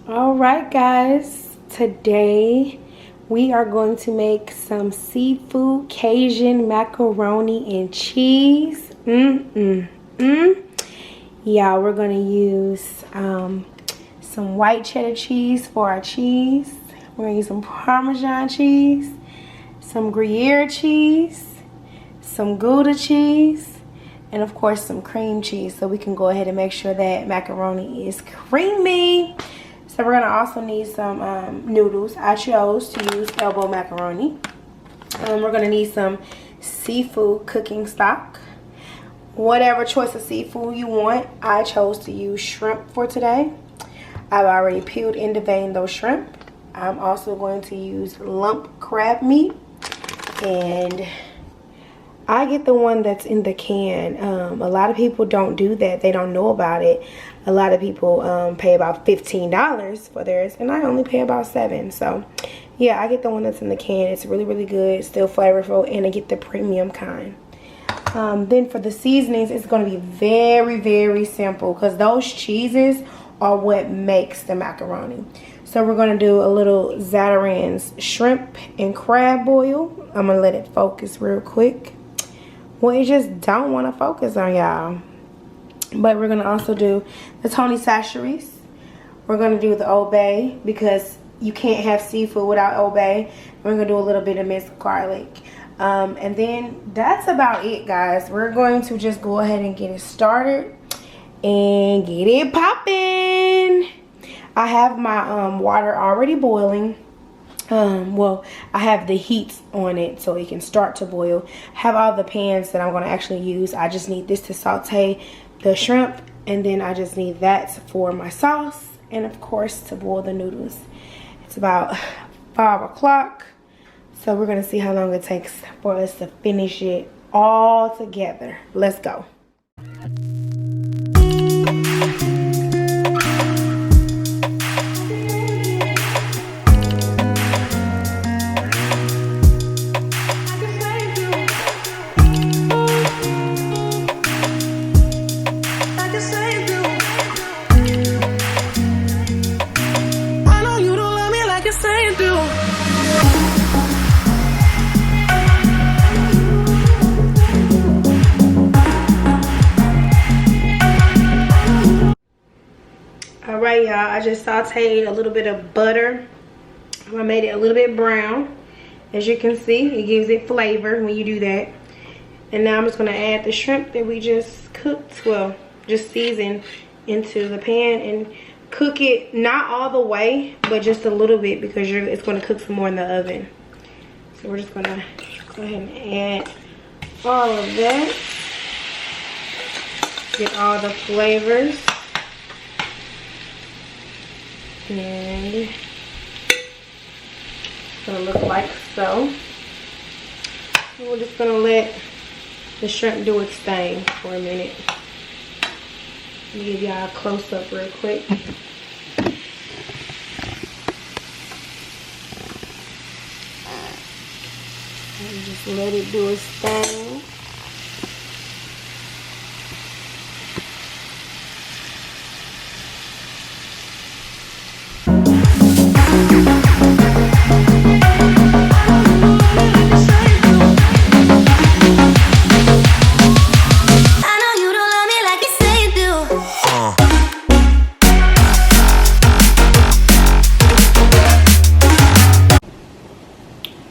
All right, guys, today we are going to make some seafood Cajun macaroni and cheese. Yeah, we're going to use some white cheddar cheese for our cheese. We're going to use some Parmesan cheese, some Gruyere cheese, some Gouda cheese, and of course some cream cheese, so we can go ahead and make sure that macaroni is creamy. So we're gonna also need some noodles. I chose to use elbow macaroni. We're gonna need some seafood cooking stock. Whatever choice of seafood you want. I chose to use shrimp for today. I've already peeled and deveined those shrimp. I'm also going to use lump crab meat, and I get the one that's in the can. A lot of people don't do that. They don't know about it. A lot of people pay about $15 for theirs, and I only pay about $7. So yeah, I get the one that's in the can. It's really, really good, still flavorful, and I get the premium kind. Then for the seasonings, it's going to be very, very simple, because those cheeses are what makes the macaroni. So we're going to do a little Zatarain's shrimp and crab boil. I'm going to let it focus real quick. Well, you just don't want to focus on, y'all. But we're going to also do the Tony Chachere's. We're going to do the Old Bay, because you can't have seafood without Old Bay. We're going to do a little bit of minced garlic. And then that's about it, guys. We're going to just go ahead and get it started and get it popping. I have my water already boiling. Well, I have the heat on it so it can start to boil. I have all the pans that I'm going to actually use. I just need this to saute the shrimp, and then I just need that for my sauce, and of course to boil the noodles. It's about 5 o'clock, so we're going to see how long it takes for us to finish it all together. Let's go. Alright, y'all, I just sauteed a little bit of butter. I made it a little bit brown. As you can see, it gives it flavor when you do that. And now I'm just going to add the shrimp that we just cooked, well, just seasoned into the pan, and cook it not all the way, but just a little bit, because it's going to cook some more in the oven. So we're just going to go ahead and add all of that. Get all the flavors. And it's gonna look like so. And we're just gonna let the shrimp do its thing for a minute. Let me give y'all a close up real quick. And just let it do its thing.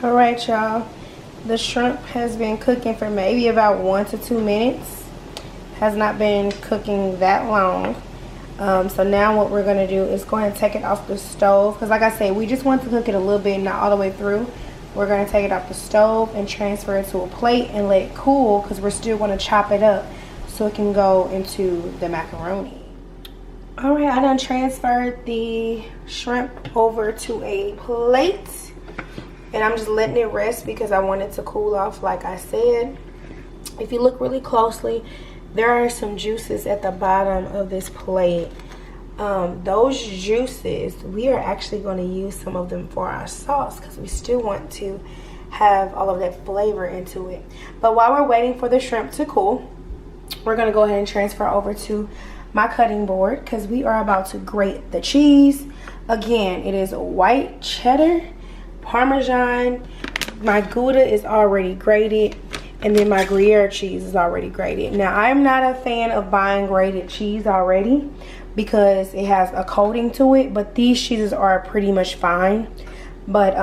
Alright, y'all, the shrimp has been cooking for maybe about 1 to 2 minutes. Has not been cooking that long. So now what we're going to do is go ahead and take it off the stove, because like I said, we just want to cook it a little bit, not all the way through. We're going to take it off the stove and transfer it to a plate and let it cool, because we're still going to chop it up so it can go into the macaroni. Alright, I done transferred the shrimp over to a plate. And I'm just letting it rest because I want it to cool off, like I said. If you look really closely, there are some juices at the bottom of this plate. Those juices, we are actually going to use some of them for our sauce, because we still want to have all of that flavor into it. But while we're waiting for the shrimp to cool, we're gonna go ahead and transfer over to my cutting board because we are about to grate the cheese. Again, it is white cheddar, Parmesan. My Gouda is already grated, and then my Gruyere cheese is already grated. Now, I'm not a fan of buying grated cheese already because it has a coating to it, but these cheeses are pretty much fine. But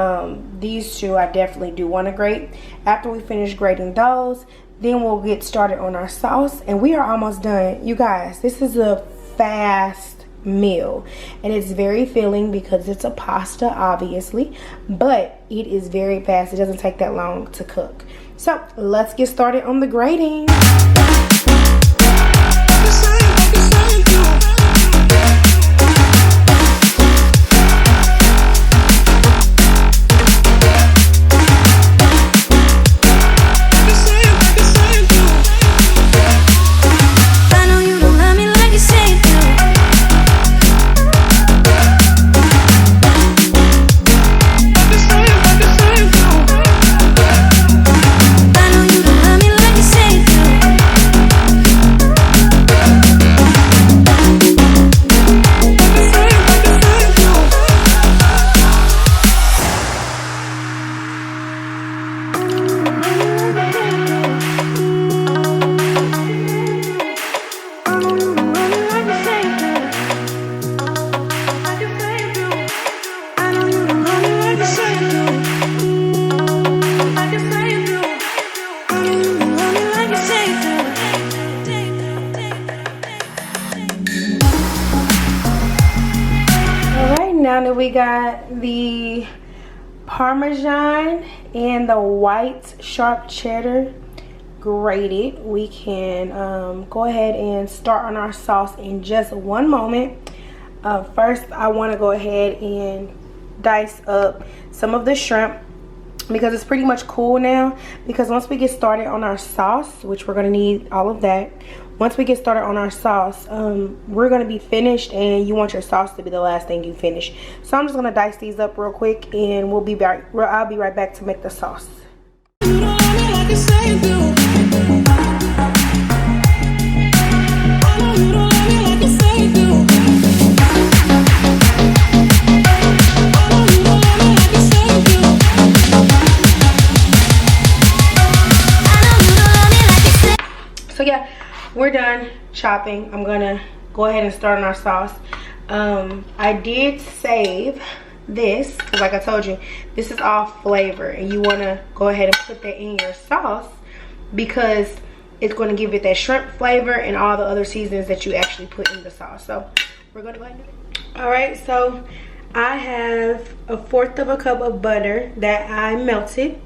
these two I definitely do want to grate. After we finish grating those, then we'll get started on our sauce, and we are almost done. You guys, this is a fast meal, and it's very filling because it's a pasta, obviously, but it is very fast. It doesn't take that long to cook. So let's get started on the grating. Now that we got the Parmesan and the white sharp cheddar grated, we can go ahead and start on our sauce in just one moment. First, I want to go ahead and dice up some of the shrimp because it's pretty much cool now. Because once we get started on our sauce, which we're going to need all of that, once we get started on our sauce, we're going to be finished, and you want your sauce to be the last thing you finish. So I'm just going to dice these up real quick, and I'll be right back to make the sauce. So yeah, we're done chopping. I'm gonna go ahead and start on our sauce. I did save this because, like I told you, this is all flavor, and you want to go ahead and put that in your sauce because it's going to give it that shrimp flavor and all the other seasonings that you actually put in the sauce. So we're going to go ahead and do it. All right, so I have 1/4 of a cup of butter that I melted,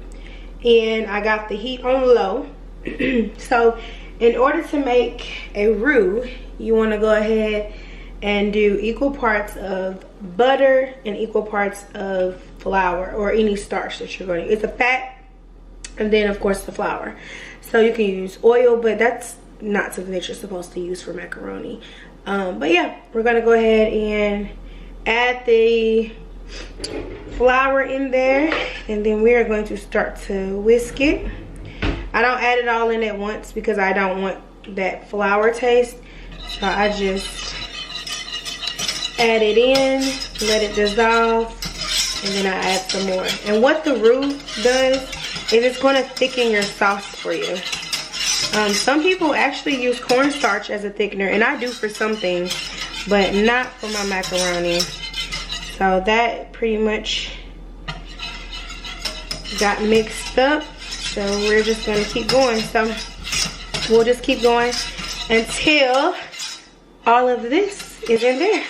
and I got the heat on low. So in order to make a roux, you want to go ahead and do equal parts of butter and equal parts of flour or any starch that you're going to. It's a fat, and then of course the flour. So you can use oil, but that's not something that you're supposed to use for macaroni. But yeah, we're going to go ahead and add the flour in there, and then we are going to start to whisk it. I don't add it all in at once because I don't want that flour taste. So I just add it in, let it dissolve, and then I add some more. And what the roux does is it's going to thicken your sauce for you. Some people actually use cornstarch as a thickener, and I do for some things, but not for my macaroni. So that pretty much got mixed up. So we're just going to keep going. So we'll just keep going until all of this is in there.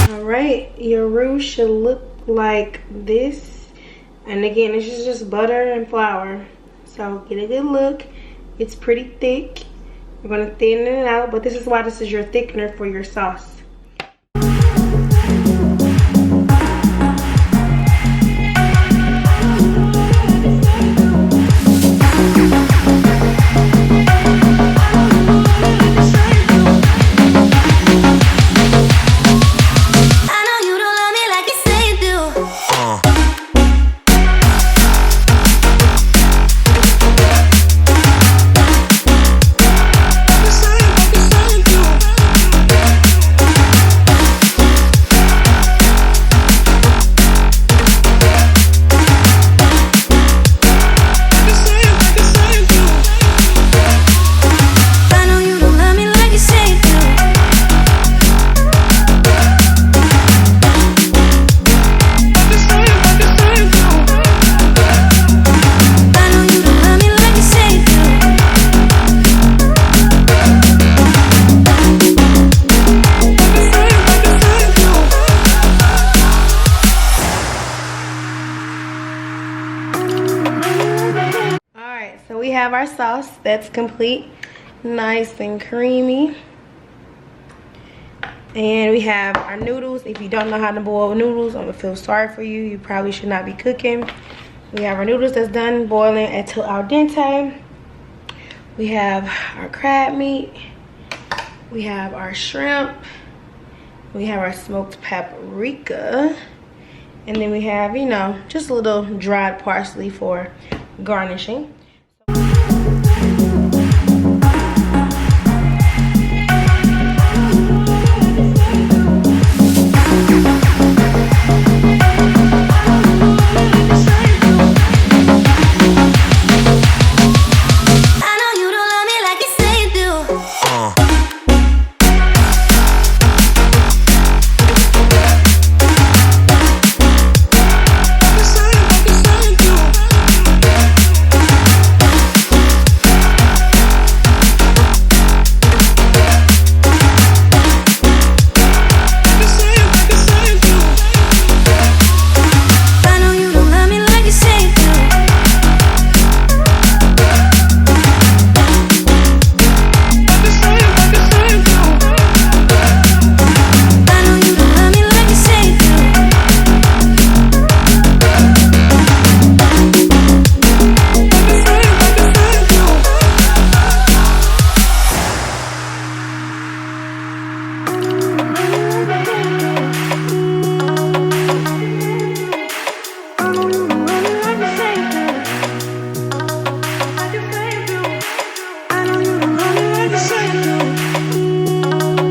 Alright, your roux should look like this. And again, this is just butter and flour. So get a good look. It's pretty thick. We're going to thin it out, but this is why this is your thickener for your sauce. we have our sauce that's complete, nice and creamy. And we have our noodles. If you don't know how to boil noodles, I'm gonna feel sorry for you. You probably should not be cooking. We have our noodles that's done boiling until al dente. We have our crab meat. We have our shrimp. We have our smoked paprika. And then we have, you know, just a little dried parsley for garnishing.